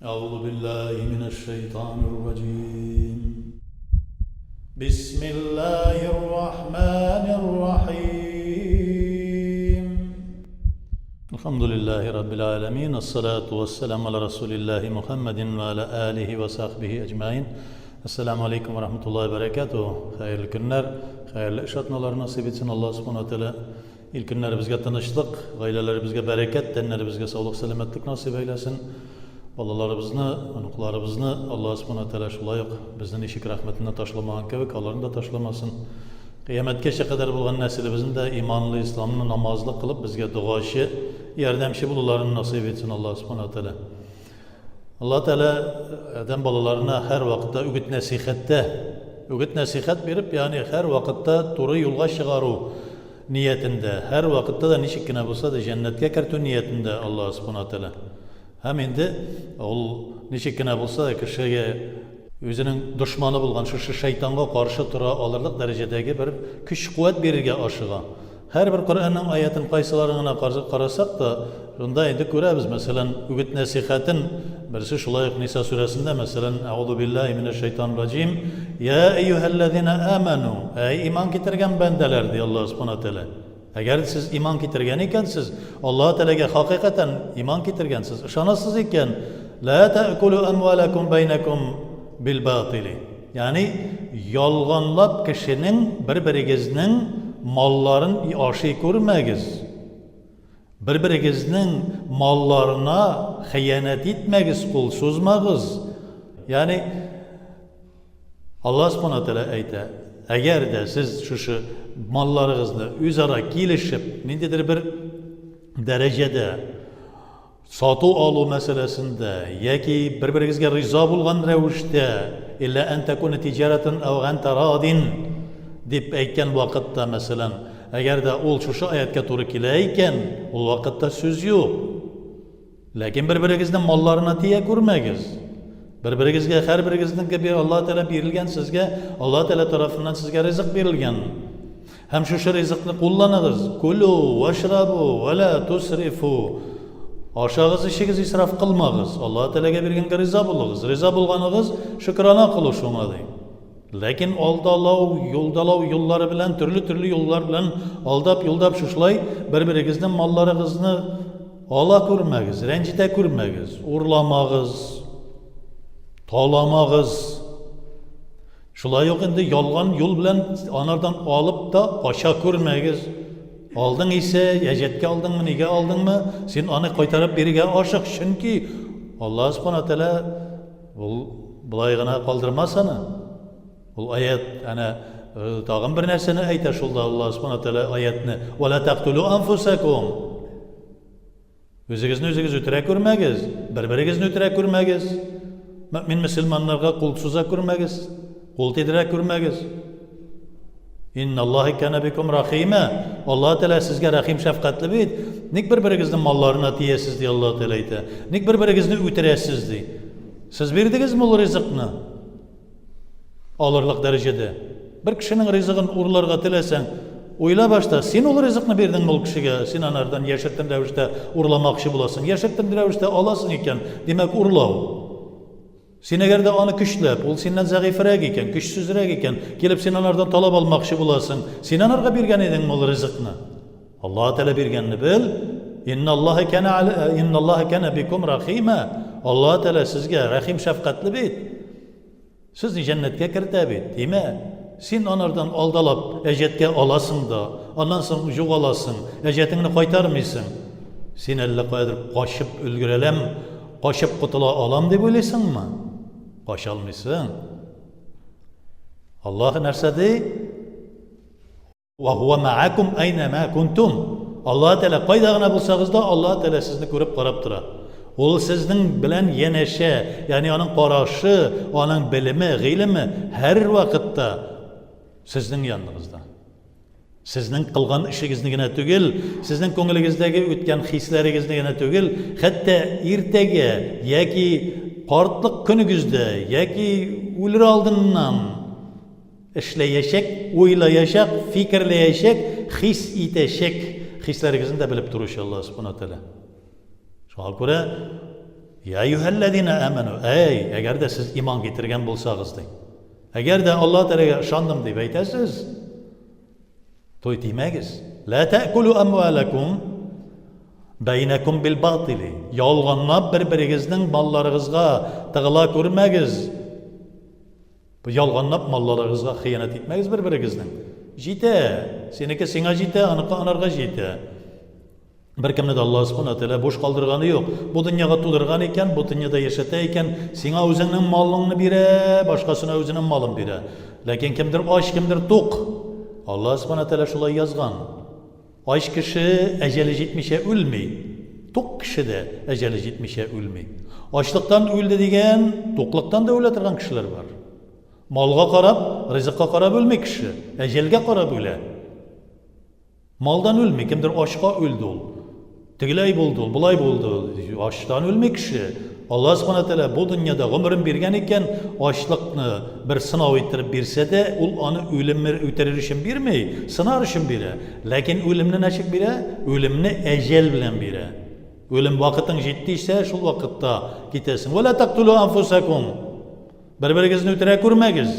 أعوذ بالله من الشيطان الرجيم. بسم الله الرحمن الرحيم. الحمد لله رب العالمين، الصلاة والسلام على رسول الله محمد وعلى آله وصحبه أجمعين. Assalamu alaikum wa rahmatullahi wa barakatuh. Hayırlı günler, hayırlı işratmalar nasip etsin Allah subhanahu wa ta'ala. İlk günler bizge tanıştık, aileleri bizge bereket, tenleri bizge sağlık, selametlik nasip eylesin. Balalarımızı, anıklarımızı Allah subhanahu wa ta'ala şulayık bizden işik rahmetine taşlamayan kevik, Allah'ını da taşlamasın. Kıyametkeşe kadar bulgan nesilimizin de imanlı, İslam'ını namazlı kılıp bizge duaşı, yardımcı bulularını nasip etsin Allah subhanahu wa ta'ala. Allah Teala adam balalarına her vakitte ügüt nasihat verip yani her vakitte doğru yolga çıgaru niyetinde, her vakitte de nişikine bulsa da cennetke kertü niyetinde Allah subhanahu teala. Hem indi ol nişikine bulsa da kişiye özünün düşmanı bulgan şu şeytanga karşı tura alırlık derecedeki bir güç kuvvet verirge aşığa. Her bir Kur'an'ın ayetin kaysalarına karasak da şunda indi görəbiz. Mesela ügüt nasihatin birisi şulayık Nisa suresinde mesela Euzu billahi mineşşeytanirracim. Ya eyyühellezine amenu. Ey iman getirgen bendeler diye Allah subhanahu teala. Eğer siz iman getirgen iken siz Allah Teala'ya hakikaten iman getirgensiz, ışanasız iken la ta'kulu amwalakum beynekum bil batili. Yani yalganlap kişinin birbirigizning malların aşı görmegiz. Birbirigizning mallarına hıyanet etmegiz, kul sözmegiz. Yani Allah subhanahu teala ayta, eğer de siz şu mallarınızla üzara gelişip nindedir bir derecede satı alu meselesinde yaki birbirigizge riza bulgan revişte illa en tekune ticaretin ev en teradin dip aytgan vaqtda mesela eğer de ol şu ayetke to'g'ri kelayotgan ol vaqtda söz yo'q. Lekin bir-biringizni mallarına tiya ko'rmagiz. Bir-biringizga har biringizga bir Allah Teala berilgan sizga Allah Teala tarafından sizga rizq berilgan. Hem şu rizqni qo'llanasiz. Kulu vashrabu va la tusrifu. Aşağısı işigiz israf qilmagiz. Allah Teala'ga berganga rizo bo'ligiz. Rizo bo'lganingiz shukrona qilish o'ng'a deydi. Lekin yoldalav yolları bilen türlü yollar bilen aldap şuşlay birbirinizni mallarınızı ala ko'rmagiz, rencide ko'rmagiz, urlamagiz, talamagız. Şulay yok endi yolgan yol bilen anardan alıp da aşağı ko'rmagiz. Aldın ise ejetke aldın mı, nege aldın mı? Sen onu qaytarıp biriga aşık. Çünkü Allah subhanahu teala bulayğına kaldırmasana. Bu ayet ana tağın bir narsani ayta şulda Allah subhanahu teala ayetni ve la taqtulu anfusakum. O'zingizni o'zingiz o'tira ko'rmagiz, bir-biringizni o'tira ko'rmagiz. Mümin musulmonlarga qo'l suza ko'rmagiz, qo'l tedira ko'rmagiz. İnnalloha kana bikum rahima. Allah Teala sizga rahim shafqatli bit. Nik bir-biringizni mallarına tiyesiz diye Allah Teala ayta. Nik bir-biringizni o'tirasiz diye. Siz berdingizmi bu rizqni? Alırlık derecede. Bir kişinin rızkını uğurlarga tilesen, oyla başta, sen ol rızkını verdin bu kişiye, sen anardan yaşattın revişte uğurlamakçı bulasın. Yaşattın revişte alasın iken, demek uğurlav. Sen eğer de onu güçlep, ol senden zayıfrek iken, güçsüzrek iken, gelip sen anardan talep almakçı bulasın. Sen anarga bergen edin bu rızkını. Allah Teala bergenini bil. İnnallaha kana bikum rahima. Allah Teala sizge rahim şefkatli bit. Sizni cennetke kirtabit, değil mi? Sen onlardan aldalap ejetke alasın da, ondan sonra ucuk alasın, ejetini qaytarmıysın. Sen elle koyadırıp qaşıp ülgürelem, qaşıp qutula alam deb oylaysan mı? Qaşalmıysın. Allah nerse dey? Ve huve ma'akum aynama kuntum. Allah Teala qaydagına bulsağız da Allah Teala sizni görüp qarab tura. O sizin bilen yeneşe, yani onun qaraşı, onun bilimi, ilmi her vakitte sizin yanınızda. Sizin qılgan işingizni gene tugil, sizin ko'nglingizdagi o'tgan hislaringizni gene tugil, hatta ertaga yoki qortliq kuningizda yoki o'lir oldindan ishlayashak, o'ylayashak, fikrlayashak, his etashak, hislaringizni de bilib turish Allah subhanahu wa ta'ala. Şuna göre Ya eyyühellezine amenu. Ey, eğer de siz iman getirgen bulsağız deyin. Eğer de Allah Teala'ya şandım deyip aytasiz, toy demegiz. La ta'kulu amwalakum beynekum bil batili. Yalganlap bir-biringizning mallarınızga tıgıla көрмәгез. Bu yalganlap mallarınızga hıyanet etmegiz bir-biringizning. Jite, seniki sina jite, anıqı anarga jite. Bir kimni de Allah subhanahu teala boş kaldırganı yok. Bu dünyaya tudurgan eken, bu dünyada yaşata eken, sina özünün malını bire, başkasına özünün malını bire. Lakin kimdir aç, kimdir tok. Allah subhanahu teala şulay yazgan. Aç kişi eceli jetmişe ölmey. Tok kişi de eceli jetmişe ölmey. Açlıktan öldü degen, tokluktan da öletirgan kişiler var. Malga karab, rızıkka karab ölmey kişi. Ecelge karab öle. Maldan ölmey, kimdir açka öldü ol. Tigilay buldu, bulay buldu. Açtan ölmek kişi. Allah subhanahu teala bu dünyada ömrün bergen eken açlıkны bir sınav ettirip berse de ol anı ölümler öterir için bermey, sınar için bere. Lakin ölümni neçik bere? Ölümni ecel bilen bere. Ölüm vakitin jettiyse şul vakitda gitesin. Ve la taqtulu anfusakum. Bir-biringizni ötire көрмәгез.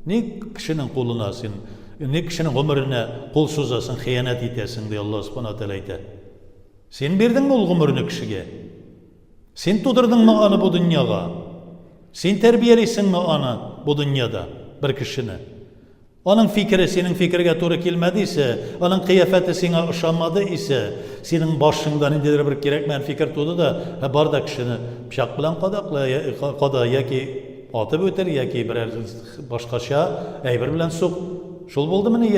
Ne kişinin koluna sen, ne kişinin ömrüne kol suzasın, hıyanet etesin diye Allah subhanahu teala aytadi. Sen berdin mi ol ömrünü kişiye? Sen tudurdun mu anı bu dünyaya? Sen terbiyelisin mi anı bu dünyada bir kişini? Onun fikri senin fikrine doğru gelmediyse, onun kıyafeti sana ışanmadı ise, senin başından indirir bir gerekmeyen fikir tutu da, barda kişini pişak bilen kada ya ki atıp öter ya ki birer başkaşa eybir bilen sok. Şol buldu mu ne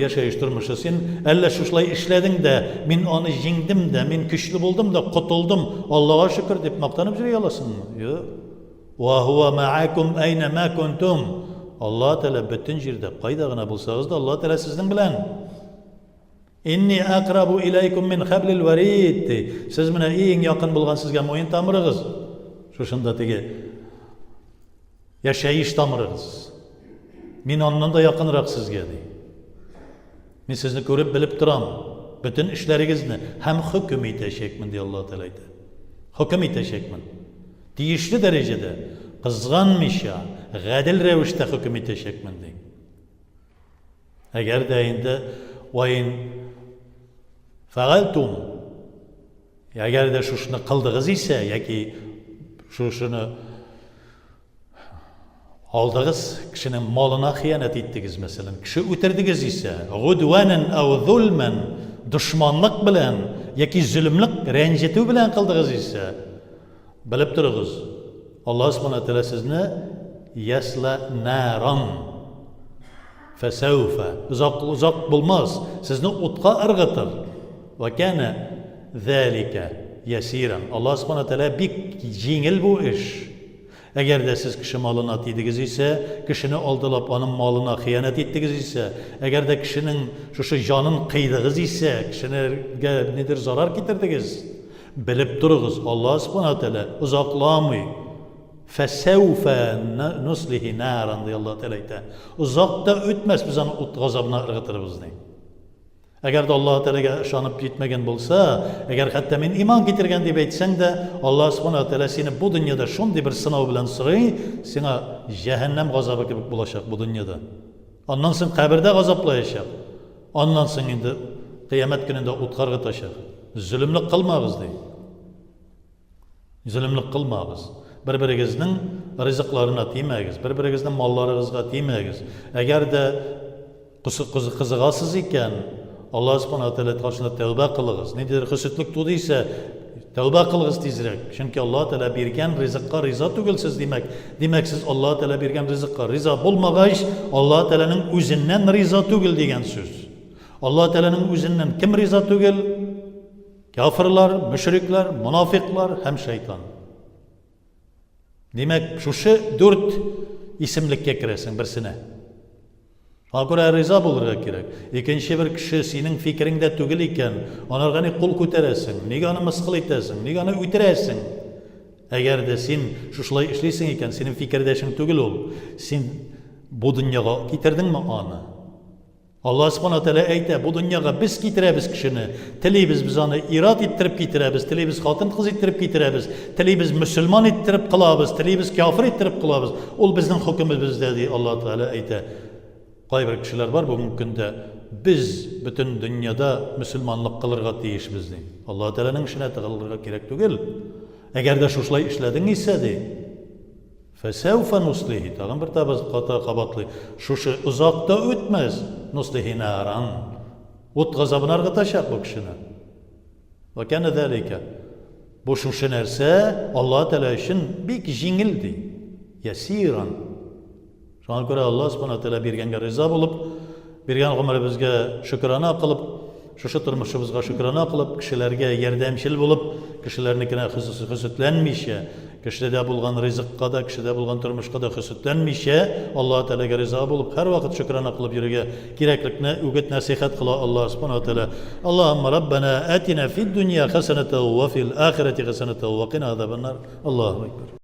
yaşayış durmuşu? Sen elle şuşlay işledin de, min onu jingdim de, min güçlü buldum da, kutuldum, Allah'a şükür deyip maktanıp jüri yalasın mı? Yok. Ve huve ma'akum eyne ma kuntum. Allah Teala bütün jirde qaydagına bulsağız da Allah Teala sizden bilen. İnni akrabu ileykum min hablil varid. Siz mine en yakın bulgan sizge moyun tamırığız. Şuşunda tege yaşayış tamırığız. Min ondan da yakınırak sizge dey. Men sizni görüp bilip turam. Bütün işleringizni hem hüküm etişekmin diye Allah Teala aytadi. Hüküm etişekmin. Deyişli derecede kızganmışa, gadil revişte hüküm etişekmin dey. Eğer deyinde vayin fa'altum, eğer de şuşunu kıldığız ise ya ki şuşunu aldığız kişinin malına hıyanet ettiğiniz mesela, kişi öterdiniz ise, gudvanen ev zulmen, düşmanlık bilen, ya ki zulümlük, renceti bilen kıldığınız ise, bilip durunuz. Allah subhanahu teala sizni yasla naran, fesevfe, uzak bulmaz, sizni utqa ırgıtır. Ve kâne zâlike yesiren. Allah subhanahu teala bik jingil bu iş. Eğer de siz kişi malına tiydiğiniz ise, kişini aldılıp onun malına hıyanet ettiğiniz ise, eğer de kişinin şu canın kıydığınız ise, kişine nedir zarar getirdiniz, bilip durunuz. Allah subhanahu teala uzaklamay. Fesevfe nuslihi naran diye Allah Teala aytadi. Uzakta ötmez biz onu gazabına ırgıtırız deyin. Eğer de Allah Teala'ya şanıp gitmegen bolsa, eğer hatta men iman getirgen deyip aytsan da, Allah subhanahu teala seni bu dünyada şunday bir sınav bilen sırayı, sana cehennem gazabı gibi bulaşak bu dünyada. Ondan sonra kabirde gazaplayacak. Ondan sonra indi kıyamet gününde utkargı taşak. Zulümlük kılmağız deyin. Zulümlük kılmağız. Bir-biringizning rızıklarına tiymegiz, bir-biringizning mallaringizga tiymegiz. Eğer de qiziqasiz ekan, Allah subhanahu teala karşısında tövbe kılığız. Nedir hüsütlük tudiysa tövbe kılığız tezrek. Çünkü Allah Teala bergen rızıkka riza tugilsiz demek. Demek siz Allah Teala bergen rızıkka riza bulmagach, Allah Teala'nın özünden riza tugil degan söz. Allah Teala'nın özünden kim riza tugil? Kafirlar, müşrikler, munafiqlar hem şeytan. Demek şuşu 4 isimlikке kiresin birsine. Hakura riza bulurga kerak. İkinci bir kişi senin fikrinde tugil iken, onarga kul ko'tarasin, nega onu misqil etasin, nega onu o'tirasin. Eğer de sen şuşlay işleysin iken, senin fikirdeşin tugil ol, sen bu dünyaya getirdin mi onu? Allah subhanahu teala ayta, bu dunyoga biz keltiramiz kishini. Tiliymiz biz uni irod ettirib keltiramiz, tiliymiz xotin qiz ettirib keltiramiz, tiliymiz musulmon ettirib qilamiz, tiliymiz kofir ettirib qilamiz. Ul bizning hukmimiz bizda deydi Alloh taolo ayta. Qay bir kishilar bor bugungi kunda biz butun dunyoda musulmonlik qilirga tegishmiz deydi. Alloh taolaning ishini qilirga kerak tugul. Agarda shulay ishlading esa deydi. فسوف نصليه تغم برتابز قطع قبطلي شوش uzakta ötmez نصليه نارا وتغزب نار غتشاق بكشنا وكان ذلك bu şu nerse Allah Teala için bir jingildi yasiran şuna göre Allah subhanahu teala berganga rizo bo'lib bergan umr bizga shukrona qilib şu turmushimizga shukrona qilib kishilarga yordamchil bo'lib kishilarnikini husutlanmisha kishida bo'lgan rizqqa da kishida bo'lgan turmushga da husutlanmisha Alloh taolaga rizo bo'lib har vaqt shukrona qilib yurga keraklikni o'git nasihat qila Alloh subhanahu taala Allohumma robbana atina fid dunya hasanatan va fil oxirati hasanatan va qina azabannar Allohu akbar